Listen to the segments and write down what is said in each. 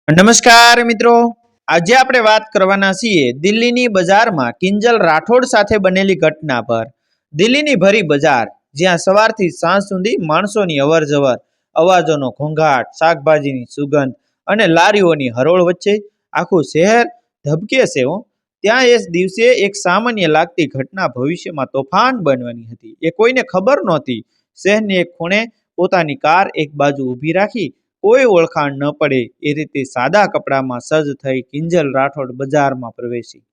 નમસ્કાર મિત્રો, આજે આપણે વાત કરવાના છીએ દિલ્હીની બજારમાં કિંજલ રાઠોડ સાથે બનેલી ઘટના પર। દિલ્હીની ભરી બજાર, જ્યાં સવારથી સાંજ સુધી માણસોની અવરજવર, અવાજોનો ઘોંઘાટ, શાકભાજીની સુગંધ અને લારીઓની હરોળ વચ્ચે આખું શહેર ધબકે છે, ત્યાં એ દિવસે એક સામાન્ય લાગતી ઘટના ભવિષ્યમાં તોફાન બનવાની હતી। એ કોઈને ખબર નહોતી। શહેરની એક ખૂણે પોતાની કાર એક બાજુ ઊભી રાખી કોઈ ઓળખાણ ન પડે એ રીતે સાદા કપડામાં સજ્જ થઈ કિંજલ રાઠોડ બજારમાં પ્રવેશી।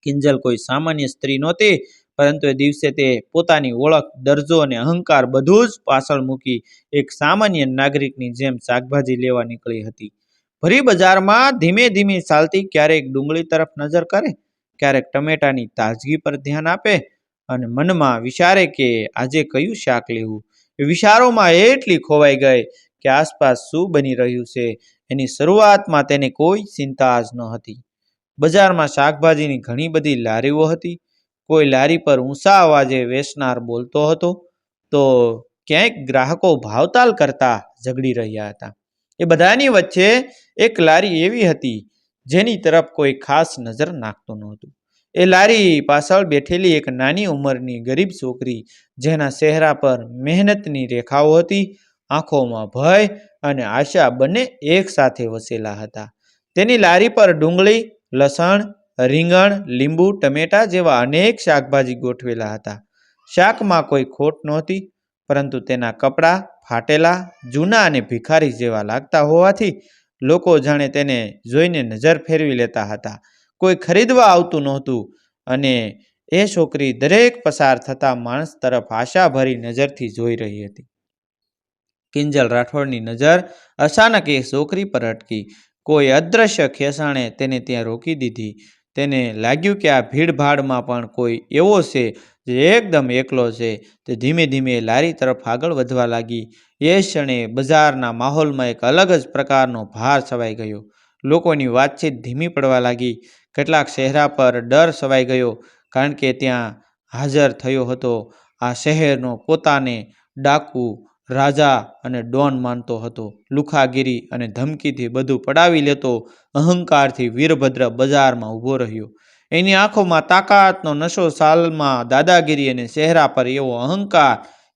કિંજલ કોઈ સામાન્ય સ્ત્રી નહોતી, પરંતુ એ દિવસે તે પોતાની ઓળખ, દરજ્જો અને અહંકાર બધું જ પાછળ મૂકી એક સામાન્ય નાગરિકની જેમ શાકભાજી લેવા નીકળી હતી। ભરી બજારમાં ધીમે ધીમે ચાલતી, ક્યારેક ડુંગળી તરફ નજર કરે, ક્યારેક ટમેટાની તાજગી પર ધ્યાન આપે અને મનમાં વિચારે કે આજે કયું શાક લેવું। એ વિચારોમાં એટલી ખોવાઈ ગઈ કે આસપાસ શું બની રહ્યું છે એની શરૂઆતમાં તેને કોઈ ચિંતા જ ન હતી। બજારમાં શાકભાજીની ઘણી બધી લારીઓ હતી। કોઈ લારી પર ઊંચા અવાજે વેચનાર બોલતો હતો, તો ક્યાંક ગ્રાહકો ભાવતાલ કરતા ઝઘડી રહ્યા હતા। એ બધાની વચ્ચે એક લારી એવી હતી જેની તરફ કોઈ ખાસ નજર નાખતું નહોતું। એ લારી પાછળ બેઠેલી એક નાની ઉંમરની ગરીબ છોકરી, જેના ચહેરા પર મહેનતની રેખાઓ હતી, આંખોમાં ભય અને આશા બંને એક સાથે વસેલા હતા। તેની લારી પર ડુંગળી, લસણ, રીંગણ, લીંબુ, ટમેટા જેવા અનેક શાકભાજી ગોઠવેલા હતા। શાકમાં કોઈ ખોટ નહોતી, પરંતુ તેના કપડાં ફાટેલા, જૂના અને ભિખારી જેવા લાગતા હોવાથી લોકો જાણે તેને જોઈને નજર ફેરવી લેતા હતા। કોઈ ખરીદવા આવતું નહોતું અને એ છોકરી દરેક પસાર થતા માણસ તરફ આશાભરી નજરથી જોઈ રહી હતી। કિંજલ રાઠોડની નજર અચાનક એ છોકરી પર અટકી। કોઈ અદ્રશ્ય ખેંચાણે તેને ત્યાં રોકી દીધી। તેને લાગ્યું કે આ ભીડભાડમાં પણ કોઈ એવો છે જે એકદમ એકલો છે। તે ધીમે ધીમે લારી તરફ આગળ વધવા લાગી। એ ક્ષણે બજારના માહોલમાં એક અલગ જ પ્રકારનો ભાર છવાઈ ગયો। લોકોની વાતચીત ધીમી પડવા લાગી। કેટલાક ચહેરા પર ડર છવાઈ ગયો, કારણ કે ત્યાં હાજર થયો હતો આ શહેરનો પોતાને ડાકુ, રાજા અને ડોન માનતો હતો। લુખાગીરી અને ધમકીથી બધું પડાવી લેતો અહંકારથી વીરભદ્ર બજારમાં ઊભો રહ્યો। એની આંખોમાં તાકાતનો નશો, સાલમાં દાદાગીરી અને ચહેરા પર એવો અહંકાર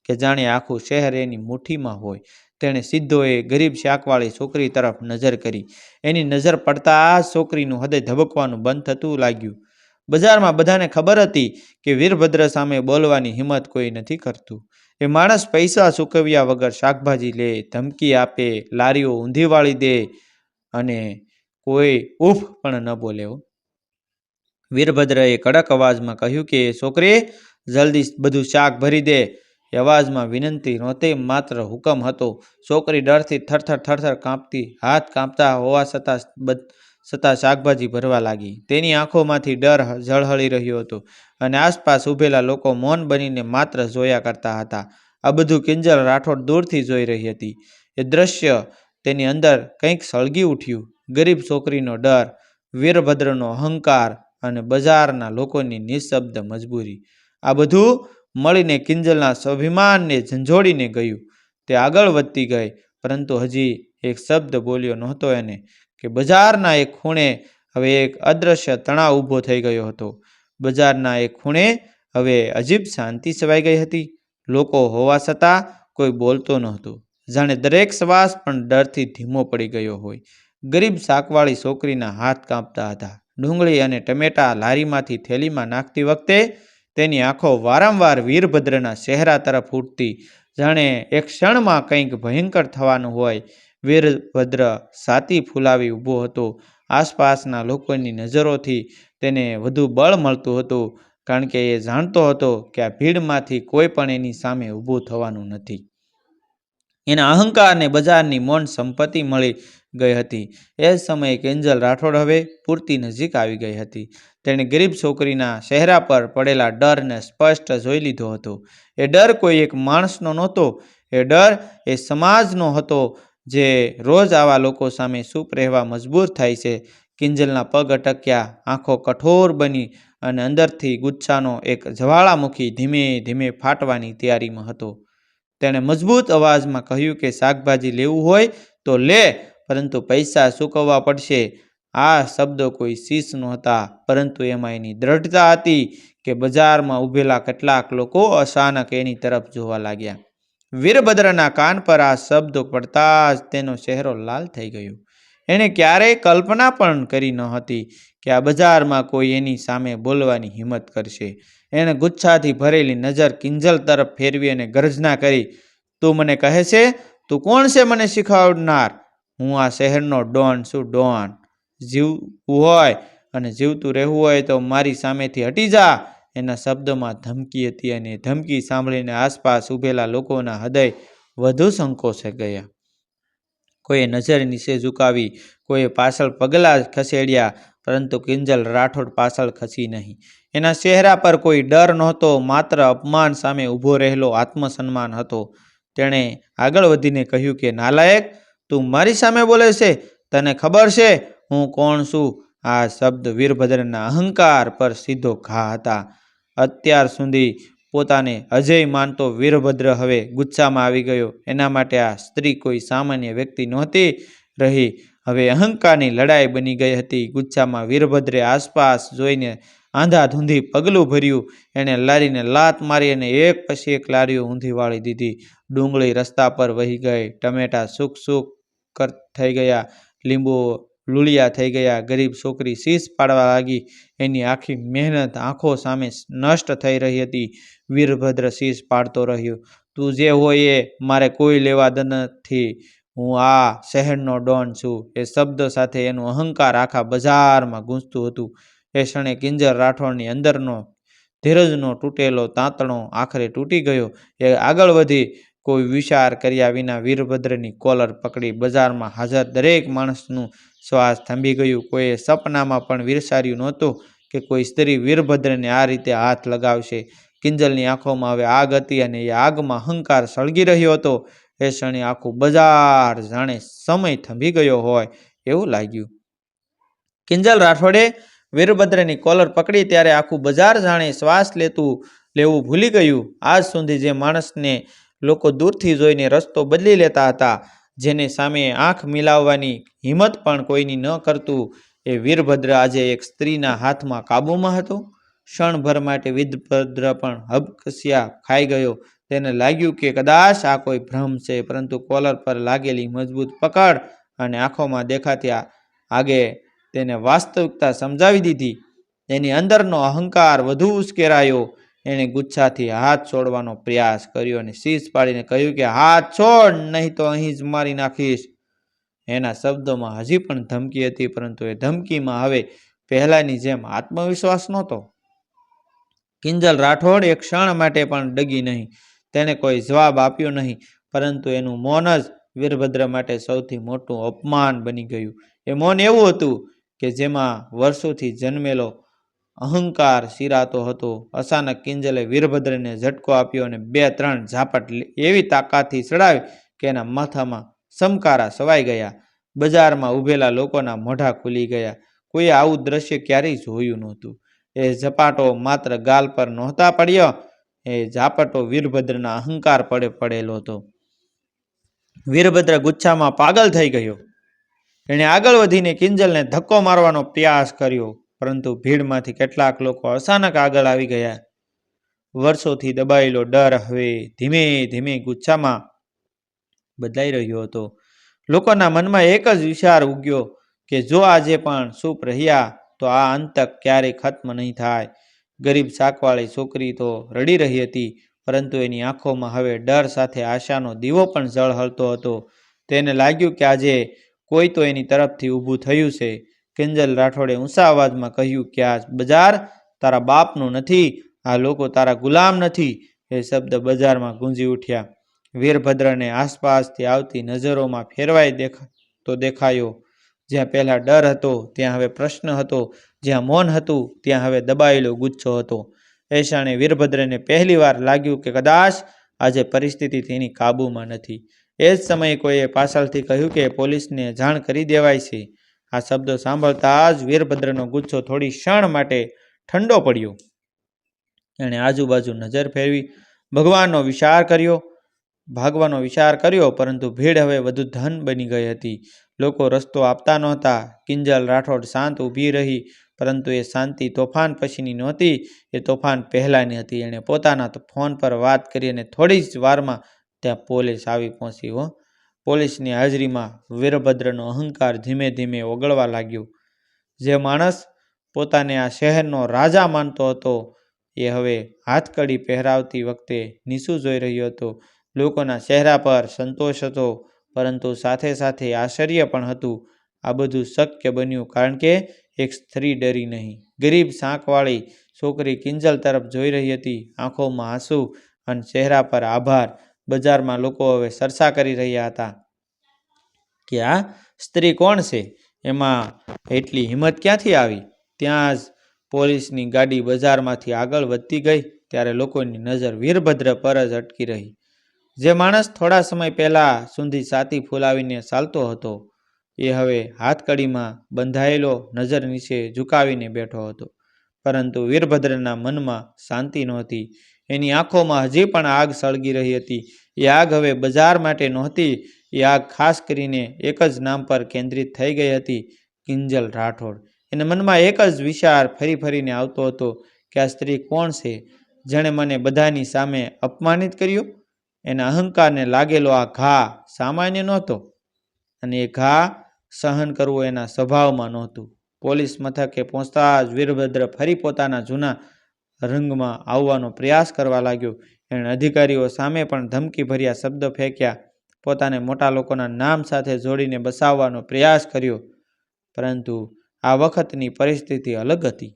કે જાણે આખું શહેર એની મુઠ્ઠીમાં હોય। તેણે સીધો એ ગરીબ શાકવાળી છોકરી તરફ નજર કરી। એની નજર પડતા આ છોકરીનું હૃદય ધબકવાનું બંધ થતું લાગ્યું। બજારમાં બધાને ખબર હતી કે વીરભદ્ર સામે બોલવાની હિંમત કોઈ નથી કરતું। એ માણસ પૈસા ચૂકવ્યા વગર શાકભાજી લે, ધમકી આપે, લારીઓ ઊંધી વાળી દે અને કોઈ ઉફ પણ ન બોલે। વીરભદ્રએ કડક અવાજમાં કહ્યું કે છોકરી, જલ્દી બધું શાક ભરી દે। એ અવાજમાં વિનંતી નહોતી, માત્ર હુકમ હતો। છોકરી ડરથી થરથર કાંપતી, હાથ કાંપતા હોવા છતાં શાકભાજી ભરવા લાગી। તેની આંખોમાંથી ડર ઝળહળી રહ્યો હતો અને આસપાસ ઊભેલા લોકો મૌન બનીને માત્ર જોયા કરતા હતા। આ બધું કિંજલ રાઠોડ દૂરથી જોઈ રહી હતી। એ દ્રશ્ય તેની અંદર કંઈક સળગી ઉઠ્યું। ગરીબ છોકરીનો ડર, વીરભદ્રનો અહંકાર અને બજારના લોકોની નિઃશબ્દ મજબૂરી, આ બધું મળીને કિંજલના સ્વાભિમાનને ઝંઝોડીને ગયું। તે આગળ વધતી ગઈ, પરંતુ હજી એક શબ્દ બોલ્યો નહોતો એને કે બજારના એક ખૂણે હવે એક અદ્રશ્ય તણાવ ઊભો થઈ ગયો હતો। બજારના એક ખૂણે હવે અજીબ શાંતિ છવાઈ ગઈ હતી। લોકો હોવા છતાં કોઈ બોલતો નહોતું, જાણે દરેક શ્વાસ પણ ડરથી ધીમો પડી ગયો હોય। ગરીબ શાકવાળી છોકરીના હાથ કાંપતા હતા। ડુંગળી અને ટમેટા લારીમાંથી થેલીમાં નાખતી વખતે તેની આંખો વારંવાર વીરભદ્રના ચહેરા તરફ ઉઠતી, જાણે એક ક્ષણમાં કંઈક ભયંકર થવાનું હોય। વીરભદ્ર છાતી ફૂલાવી ઊભો હતો। આસપાસના લોકોની નજરોથી તેને વધુ બળ મળતું હતું, કારણ કે એ જાણતો હતો કે આ ભીડમાંથી કોઈ પણ એની સામે ઊભું થવાનું નથી। એના અહંકારને બજારની મૌન સંપત્તિ મળી ગઈ હતી। એ જ સમયે કિંજલ રાઠોડ હવે પૂરતી નજીક આવી ગઈ હતી। તેણે ગરીબ છોકરીના ચહેરા પર પડેલા ડરને સ્પષ્ટ જોઈ લીધો હતો। એ ડર કોઈ એક માણસનો નહોતો, એ ડર એ સમાજનો હતો જે રોજ આવા લોકો સામે ચૂપ રહેવા મજબૂર થાય છે। કિંજલના પગ અટક્યા, આંખો કઠોર બની અને અંદરથી ગુસ્સાનો એક જ્વાળામુખી ધીમે ધીમે ફાટવાની તૈયારીમાં હતો। તેણે મજબૂત અવાજમાં કહ્યું કે શાકભાજી લેવું હોય તો લે, પરંતુ પૈસા ચૂકવવા પડશે. આ શબ્દો કોઈ શીશ નહોતા, પરંતુ એમાં એની દ્રઢતા હતી કે બજારમાં ઊભેલા કેટલાક લોકો અચાનક એની તરફ જોવા લાગ્યા. વીરભદ્રના કાન પર આ શબ્દો પડતા જ તેનો ચહેરો લાલ થઈ ગયો. એણે ક્યારેય કલ્પના પણ કરી ન હતી કે આ બજારમાં કોઈ એની સામે બોલવાની હિંમત કરશે. એણે ગુસ્સાથી ભરેલી નજર કિંજલ તરફ ફેરવી અને ગર્જના કરી, તું મને કહે છે? તું કોણ છે મને શીખવાડનાર? હું આ શહેરનો ડોન છું, ડોન. જીવવું હોય અને જીવતું રહેવું હોય તો મારી સામેથી હટી જા. એના શબ્દોમાં ધમકી હતી અને ધમકી સાંભળીને આસપાસ ઊભેલા લોકોના હૃદય વધુ સંકોચાઈ ગયા. કોઈએ નજર નીચે ઝુકાવી, કોઈએ પાછળ પગલાં ખસેડ્યા, પરંતુ કિંજલ રાઠોડ પાછળ ખસી નહીં. એના ચહેરા પર કોઈ ડર નહોતો, માત્ર અપમાન સામે ઊભો રહેલો આત્મસન્માન હતો. તેણે આગળ વધીને કહ્યું કે નાલાયક, તું મારી સામે બોલે છે? તને ખબર છે હું કોણ છું? આ શબ્દ વીરભદ્રના અહંકાર પર સીધો ઘા હતા. અત્યાર સુધી પોતાને અજય માનતો વીરભદ્ર હવે ગુસ્સામાં આવી ગયો. એના માટે આ સ્ત્રી કોઈ સામાન્ય વ્યક્તિ નહોતી રહી, હવે અહંકારની લડાઈ બની ગઈ હતી. ગુસ્સામાં વીરભદ્રે આસપાસ જોઈને આંધાધૂંધી પગલું ભર્યું. એણે લારીને લાત મારી અને એક પછી એક લારીઓ ઊંધી વાળી દીધી. ડુંગળી રસ્તા પર વહી ગઈ, ટમેટા સૂક થઈ ગયા, લીંબુ લૂળિયા થઈ ગયા. ગરીબ છોકરી શીશ પાડવા લાગી. એની આખી મહેનત આંખો સામે નષ્ટ થઈ રહી હતી. વીરભદ્ર શીશ પાડતો રહ્યો, તું જે હોય એ મારે કોઈ લેવા નથી, હું આ શહેરનો ડોન છું. એ શબ્દો સાથે એનું અહંકાર આખા બજારમાં ગૂંજતું હતું. એ ક્ષણે કિંજલ રાઠોડની અંદરનો ધીરજનો તૂટેલો તાંતણો આખરે તૂટી ગયો. એ આગળ વધી કોઈ વિચાર કર્યા વિના વીરભદ્રની કોલર પકડી. બજારમાં હાજર દરેક માણસનું શ્વાસ થંભી ગયું. કોઈએ સપનામાં પણ વિચાર્યું નહોતું કે કોઈ સ્ત્રી વીરભદ્રને આ રીતે હાથ લગાવશે. કિંજલની આંખોમાં હવે આગ હતી અને એ આગમાં અહંકાર સળગી રહ્યો હતો. એ ક્ષણે આખું બજાર જાણે સમય થંભી ગયો હોય એવું લાગ્યું. કિંજલ રાઠોડે વીરભદ્રની કોલર પકડી ત્યારે આખું બજાર જાણે શ્વાસ લેવું ભૂલી ગયું. આજ સુધી જે માણસને લોકો દૂરથી જોઈને રસ્તો બદલી લેતા હતા, જેને સામે આંખ મિલાવવાની હિંમત પણ કોઈની ન કરતું, એ વીરભદ્ર આજે એક સ્ત્રીના હાથમાં કાબૂમાં હતો. ક્ષણભર માટે વીરભદ્ર પણ હબકસ્યા ખાઈ ગયો. તેને લાગ્યું કે કદાચ આ કોઈ ભ્રમ છે, પરંતુ કોલર પર લાગેલી મજબૂત પકડ અને આંખોમાં દેખાતી આગે તેને વાસ્તવિકતા સમજાવી દીધી. એની અંદરનો અહંકાર વધુ ઉશ્કેરાયો. એણે ગુસ્સાથી હાથ છોડવાનો પ્રયાસ કર્યો અને શીશ પાડીને કહ્યું કે હાથ છોડ, નહીં તો અહીં જ મારી નાખીશ. એના શબ્દોમાં હજી પણ ધમકી હતી, પરંતુ એ ધમકીમાં હવે પહેલાની જેમ આત્મવિશ્વાસ નહોતો. કિંજલ રાઠોડ એક ક્ષણ માટે પણ ડગી નહીં. તેણે કોઈ જવાબ આપ્યો નહીં, પરંતુ એનું મૌન જ વીરભદ્ર માટે સૌથી મોટું અપમાન બની ગયું. એ મૌન એવું હતું કે જેમાં વર્ષોથી જન્મેલો અહંકાર સિરાતો હતો. અચાનક કિંજલે વીરભદ્રને ઝટકો આપ્યો અને 2-3 ઝાપટ એવી તાકાતથી ચડાવી કે એના માથામાં સમકારા સવાઈ ગયા. બજારમાં ઊભેલા લોકોના મોઢા ખુલી ગયા. કોઈએ આવું દ્રશ્ય ક્યારેય જોયું નહોતું. એ ઝપાટો માત્ર ગાલ પર નહોતા પડ્યો, એ ઝાપટો વીરભદ્રના અહંકાર પડેલો હતો. વીરભદ્ર ગુસ્સામાં પાગલ થઈ ગયો. એણે આગળ વધીને કિંજલને ધક્કો મારવાનો પ્રયાસ કર્યો, પરંતુ ભીડમાંથી કેટલાક લોકો અચાનક આગળ આવી ગયા. વર્ષોથી દબાયેલો ડર હવે ધીમે ધીમે ગુસ્સામાં બદલાઈ રહ્યો હતો. લોકોના મનમાં એક જ વિચાર ઉગ્યો કે જો આજે પણ ચૂપ રહ્યા તો આ અંતક ક્યારેય ખત્મ નહીં થાય. ગરીબ શાકવાળી છોકરી તો રડી રહી હતી, પરંતુ એની આંખોમાં હવે ડર સાથે આશાનો દીવો પણ ઝળહળતો હતો. તેને લાગ્યું કે આજે કોઈ તો એની તરફથી ઊભું થયું છે. કિંજલ રાઠોડે ઊંચા અવાજમાં કહ્યું કે આ બજાર તારા બાપનું નથી, આ લોકો તારા ગુલામ નથી. એ શબ્દ બજારમાં ગુંજી ઉઠ્યા. વીરભદ્રને આસપાસથી આવતી નજરોમાં ફેરવાઈ દેખાયો. જ્યાં પહેલા ડર હતો ત્યાં હવે પ્રશ્ન હતો, જ્યાં મૌન હતું ત્યાં હવે દબાયેલો ગુસ્સો હતો. એ ક્ષણે વીરભદ્રને પહેલીવાર લાગ્યું કે કદાચ આજે પરિસ્થિતિ તેની કાબૂમાં નથી. એ જ સમયે કોઈએ પાછળથી કહ્યું કે પોલીસને જાણ કરી દેવાય છે. આ શબ્દો સાંભળતા જ વીરભદ્રનો ગુસ્સો થોડી ક્ષણ માટે ઠંડો પડ્યો. એણે આજુબાજુ નજર ફેરવી ભાગવાનો વિચાર કર્યો, પરંતુ ભીડ હવે વધુ ધન બની ગઈ હતી. લોકો રસ્તો આપતા નહોતા. કિંજલ રાઠોડ શાંત ઊભી રહી, પરંતુ એ શાંતિ તોફાન પછીની નહોતી, એ તોફાન પહેલાંની હતી. એણે પોતાના ફોન પર વાત કરી અને થોડી જ વારમાં ત્યાં પોલીસ આવી પહોંચી. પોલીસની હાજરીમાં વીરભદ્રનો અહંકાર ધીમે ધીમે ઓગળવા લાગ્યો. જે માણસ પોતાને આ શહેરનો રાજા માનતો હતો, એ હવે હાથકડી પહેરાવતી વખતે નીચું જોઈ રહ્યો હતો. લોકોના ચહેરા પર સંતોષ હતો, પરંતુ સાથે સાથે આશ્ચર્ય પણ હતું. આ બધું શક્ય બન્યું કારણ કે એક સ્ત્રી ડરી નહીં. ગરીબ શાંકવાળી છોકરી કિંજલ તરફ જોઈ રહી હતી, આંખોમાં આંસુ અને ચહેરા પર આભાર. બજારમાં લોકો હવે ચર્ચા કરી રહ્યા હતા કે આ સ્ત્રી કોણ છે, એમાં એટલી હિંમત ક્યાંથી આવી. ત્યાં જ પોલીસની ગાડી બજારમાંથી આગળ વધતી ગઈ ત્યારે લોકોની નજર વીરભદ્ર પર જ અટકી રહી. જે માણસ થોડા સમય પહેલા સુધી છાતી ફૂલાવીને ચાલતો હતો, એ હવે હાથકડીમાં બંધાયેલો નજર નીચે ઝુકાવીને બેઠો હતો. પરંતુ વીરભદ્રના મનમાં શાંતિ નહોતી. એની આંખોમાં હજી પણ આગ સળગી રહી હતી. એ આગ હવે બજાર માટે નહોતી, એ આગ ખાસ કરીને એક જ નામ પર કેન્દ્રિત થઈ ગઈ હતી, કિંજલ રાઠોડ. એને મનમાં એક જ વિચાર ફરી ફરીને આવતો હતો કે આ સ્ત્રી કોણ છે, જેણે મને બધાની સામે અપમાનિત કર્યો. એના અહંકારને લાગેલો આ ઘા સામાન્ય નહોતો, અને એ ઘા સહન કરવું એના સ્વભાવમાં નહોતું. પોલીસ મથકે પહોંચતા જ વીરભદ્ર ફરી પોતાના જૂના રંગમાં આવવાનો પ્રયાસ કરવા લાગ્યો. એણે અધિકારીઓ સામે પણ ધમકીભર્યા શબ્દો ફેંક્યા, પોતાને મોટા લોકોના નામ સાથે જોડીને બસાવવાનો પ્રયાસ કર્યો. પરંતુ આ વખતની પરિસ્થિતિ અલગ હતી.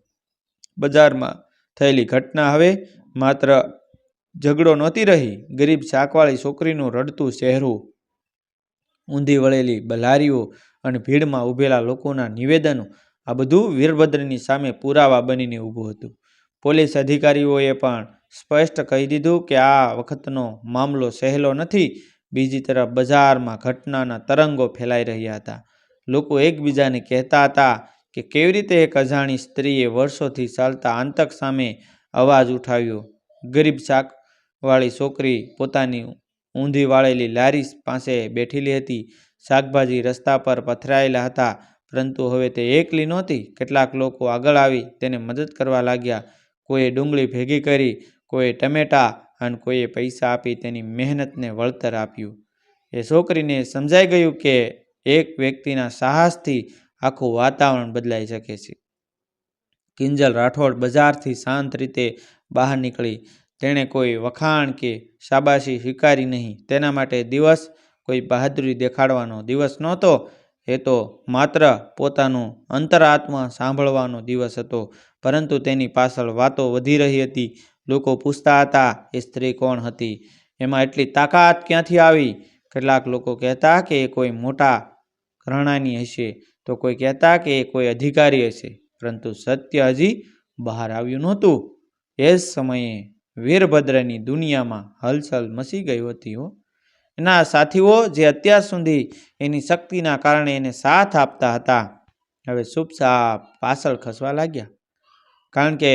બજારમાં થયેલી ઘટના હવે માત્ર ઝઘડો નહોતી રહી. ગરીબ શાકવાળી છોકરીનું રડતું ચહેરું, ઊંધી વળેલી લારીઓ અને ભીડમાં ઊભેલા લોકોના નિવેદનો, આ બધું વીરભદ્રની સામે પુરાવા બનીને ઊભું હતું. પોલીસ અધિકારીઓએ પણ સ્પષ્ટ કહી દીધું કે આ વખતનો મામલો સહેલો નથી. બીજી તરફ બજારમાં ઘટનાના તરંગો ફેલાઈ રહ્યા હતા. લોકો એકબીજાને કહેતા હતા કે કેવી રીતે એક અજાણી સ્ત્રીએ વર્ષોથી ચાલતા આતંક સામે અવાજ ઉઠાવ્યો. ગરીબ શાકવાળી છોકરી પોતાની ઊંધી વાળેલી લારી પાસે બેઠેલી હતી. શાકભાજી રસ્તા પર પથરાયેલા હતા, પરંતુ હવે તે એકલી નહોતી. કેટલાક લોકો આગળ આવી તેને મદદ કરવા લાગ્યા. કોઈએ ડુંગળી ભેગી કરી, કોઈએ ટમેટા, અને કોઈએ પૈસા આપી તેની મહેનતને વળતર આપ્યું. એ છોકરીને સમજાઈ ગયું કે એક વ્યક્તિના સાહસથી આખું વાતાવરણ બદલાઈ શકે છે. કિંજલ રાઠોડ બજારથી શાંત રીતે બહાર નીકળી. તેણે કોઈ વખાણ કે શાબાશી સ્વીકારી નહીં. તેના માટે દિવસ કોઈ બહાદુરી દેખાડવાનો દિવસ નહોતો, એ તો માત્ર પોતાનું અંતરાત્મા સાંભળવાનો દિવસ હતો. પરંતુ તેની પાછળ વાતો વધી રહી હતી. લોકો પૂછતા હતા એ સ્ત્રી કોણ હતી, એમાં એટલી તાકાત ક્યાંથી આવી. કેટલાક લોકો કહેતા કે એ કોઈ મોટા ઘરાણાની હશે, તો કોઈ કહેતા કે એ કોઈ અધિકારી હશે. પરંતુ સત્ય હજી બહાર આવ્યું નહોતું. એ જ સમયે વીરભદ્રની દુનિયામાં હલચલ મચી ગઈ હતી. એના સાથીઓ, જે અત્યાર સુધી એની શક્તિના કારણે એને સાથ આપતા હતા, હવે ચૂપચાપ પાછળ ખસવા લાગ્યા. કારણ કે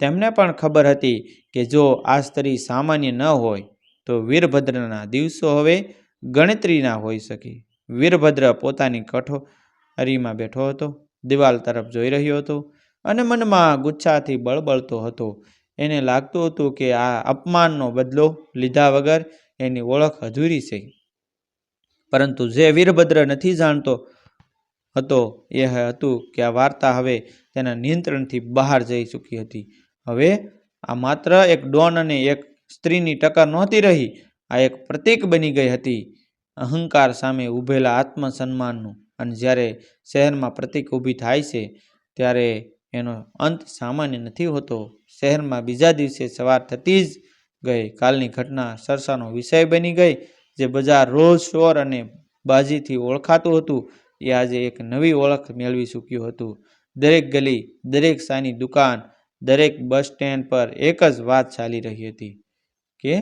તેમને પણ ખબર હતી કે જો આ સ્ત્રી સામાન્ય ન હોય તો વીરભદ્રના દિવસો હવે ગણતરીના હોઈ શકે. વીરભદ્ર પોતાની કઠોરીમાં બેઠો હતો, દિવાલ તરફ જોઈ રહ્યો હતો અને મનમાં ગુસ્સાથી બળબળતો હતો. એને લાગતું હતું કે આ અપમાનનો બદલો લીધા વગર એની ઓળખ અધૂરી છે. પરંતુ જે વીરભદ્ર નથી જાણતો હતો એ હતું કે આ વાર્તા હવે તેના નિયંત્રણથી બહાર જઈ ચૂકી હતી. હવે આ માત્ર એક ડોન અને એક સ્ત્રીની ટક્કર નહોતી રહી, આ એક પ્રતીક બની ગઈ હતી અહંકાર સામે ઊભેલા આત્મસન્માનનું. અને જ્યારે શહેરમાં પ્રતીક ઊભી થાય છે, ત્યારે એનો અંત સામાન્ય નથી હોતો. શહેરમાં બીજા દિવસે સવાર થતી જ ગઈ કાલની ઘટના ચર્ચાનો વિષય બની ગઈ. જે બજાર રોજ ચોર અને બાજીથી ઓળખાતું હતું, એ આજે એક નવી ઓળખ મેળવી ચૂક્યું હતું. દરેક ગલી, દરેક ચાની દુકાન, દરેક બસ સ્ટેન્ડ પર એક જ વાત ચાલી રહી હતી કે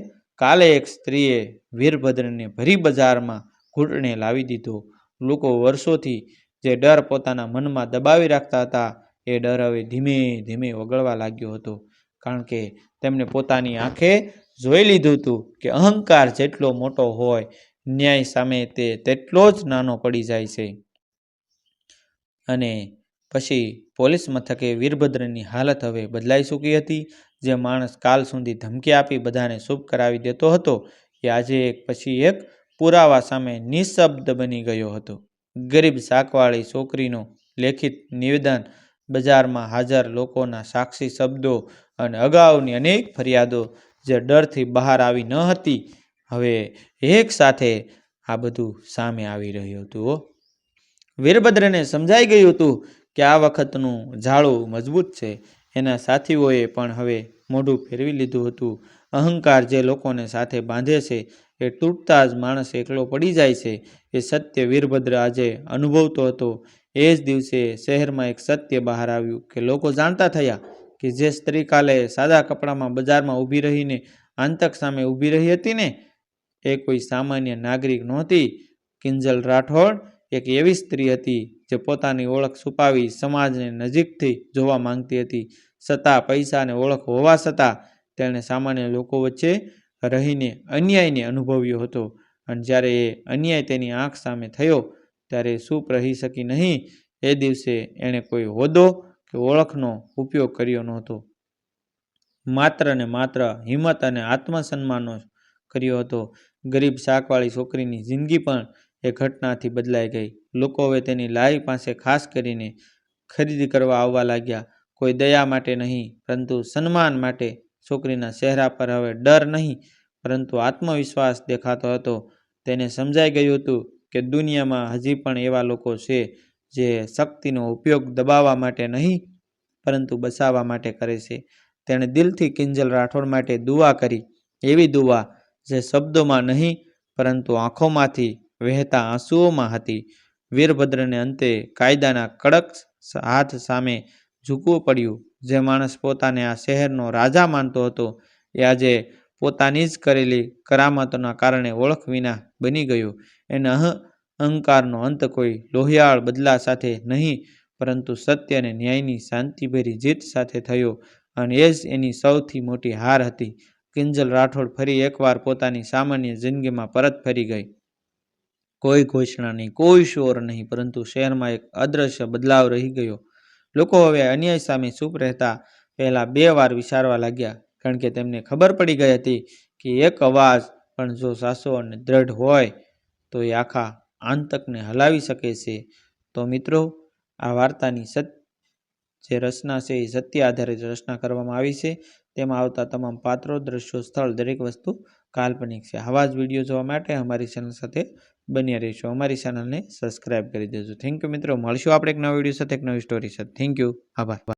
કાલે એક સ્ત્રીએ વીરભદ્રને ભરી બજારમાં ઘૂંટણે લાવી દીધો. લોકો વર્ષોથી જે ડર પોતાના મનમાં દબાવી રાખતા હતા, એ ડર હવે ધીમે ધીમે ઓગળવા લાગ્યો હતો. કારણ કે તેમને પોતાની આંખે જોઈ લીધું હતું કે અહંકાર જેટલો મોટો હોય, ન્યાય સામે તે તેટલો જ નાનો પડી જાય છે. અને પછી પોલીસ મથકે વીરભદ્રની હાલત હવે બદલાઈ ચૂકી હતી. જે માણસ કાલ સુધી ધમકી આપી બધાને ચૂપ કરાવી દેતો હતો એ આજે એક પછી એક પુરાવા સામે નિશબ્દ બની ગયો હતો. ગરીબ શાકવાળી છોકરીનો લેખિત નિવેદન, બજારમાં હાજર લોકોના સાક્ષી શબ્દો અને અગાઉની અનેક ફરિયાદો જે ડરથી બહાર આવી ન હતી, હવે એક સાથે આ બધું સામે આવી રહ્યું હતું. વીરભદ્રને સમજાઈ ગયું હતું કે આ વખતનું ઝાડું મજબૂત છે. એના સાથીઓએ પણ હવે મોઢું ફેરવી લીધું હતું. અહંકાર જે લોકોને સાથે બાંધે છે એ તૂટતા જ માણસ એકલો પડી જાય છે, એ સત્ય વીરભદ્ર આજે અનુભવતો હતો. એ જ દિવસે શહેરમાં એક સત્ય બહાર આવ્યું કે લોકો જાણતા થયા કે જે સ્ત્રી કાલે સાદા કપડામાં બજારમાં ઊભી રહીને આતંક સામે ઊભી રહી હતી ને, એ કોઈ સામાન્ય નાગરિક નહોતી. કિંજલ રાઠોડ એક એવી સ્ત્રી હતી જે પોતાની ઓળખ છુપાવી સમાજને નજીકથી જોવા માંગતી હતી. છતાં પૈસા અને ઓળખ હોવા છતાં તેણે સામાન્ય લોકો વચ્ચે રહીને અન્યાયને અનુભવ્યો હતો. અને જ્યારે એ અન્યાય તેની આંખ સામે થયો ત્યારે ચૂપ રહી શકી નહીં. એ દિવસે એણે કોઈ હોદ્દો કે ઓળખનો ઉપયોગ કર્યો નહોતો. માત્ર ને માત્ર હિંમત અને આત્મસન્માનનો કર્યો હતો. ગરીબ શાકવાળી છોકરીની જિંદગી પણ એ ઘટનાથી બદલાઈ ગઈ. લોકો હવે તેની લાઈ પાસે ખાસ કરીને ખરીદી કરવા આવવા લાગ્યા. કોઈ દયા માટે નહીં, પરંતુ સન્માન માટે. છોકરીના ચહેરા પર હવે ડર નહીં, પરંતુ આત્મવિશ્વાસ દેખાતો હતો. તેને સમજાઈ ગયું હતું કે દુનિયામાં હજી પણ એવા લોકો છે જે શક્તિનો ઉપયોગ દબાવવા માટે નહીં, પરંતુ બચાવવા માટે કરે છે. તેણે દિલથી કિંજલ રાઠોડ માટે દુઆ કરી, એવી દુઆ જે શબ્દોમાં નહીં પરંતુ આંખોમાંથી વહેતા આંસુઓમાં હતી. વીરભદ્રને અંતે કાયદાના કડક હાથ સામે ઝૂકવું પડ્યું. જે માણસ પોતાને આ શહેરનો રાજા માનતો હતો એ આજે પોતાની જ કરેલી કરામતોના કારણે ઓળખ વિના બની ગયો. એના અહંકારનો અંત કોઈ લોહિયાળ બદલા સાથે નહીં, પરંતુ સત્ય અને ન્યાયની શાંતિભરી જીત સાથે થયો. અને એ જ એની સૌથી મોટી હાર હતી. કિંજલ રાઠોડ ફરી એકવાર પોતાની સામાન્ય જિંદગીમાં પરત ફરી ગઈ. કોઈ ઘોષણા નહીં, કોઈ શોર નહીં, પરંતુ શહેરમાં એક અદ્રશ્ય બદલાવ રહી ગયો. લોકો હવે અન્યાય સામે ચૂપ રહેતા પહેલા 2 વાર વિચારવા લાગ્યા, કારણ કે તેમને ખબર પડી ગઈ હતી કે એક અવાજ પણ જો સાચો અને દ્રઢ હોય તો એ આખા આતંકને હલાવી શકે છે. તો મિત્રો, આ વાર્તાની જે રચના છે એ સત્ય આધારિત રચના કરવામાં આવી છે. તેમાં આવતા તમામ પાત્રો, દ્રશ્યો, સ્થળ, દરેક વસ્તુ કાલ્પનિક છે. આવા જ વિડીયો જોવા માટે અમારી ચેનલ સાથે બન્યા રહીશું. અમારી ચેનલને સબસ્ક્રાઇબ કરી દેજો. થેન્ક યુ મિત્રો. મળશું આપણે એક નવા વિડીયો સાથે, એક નવી સ્ટોરી સાથે. Thank you. આભાર.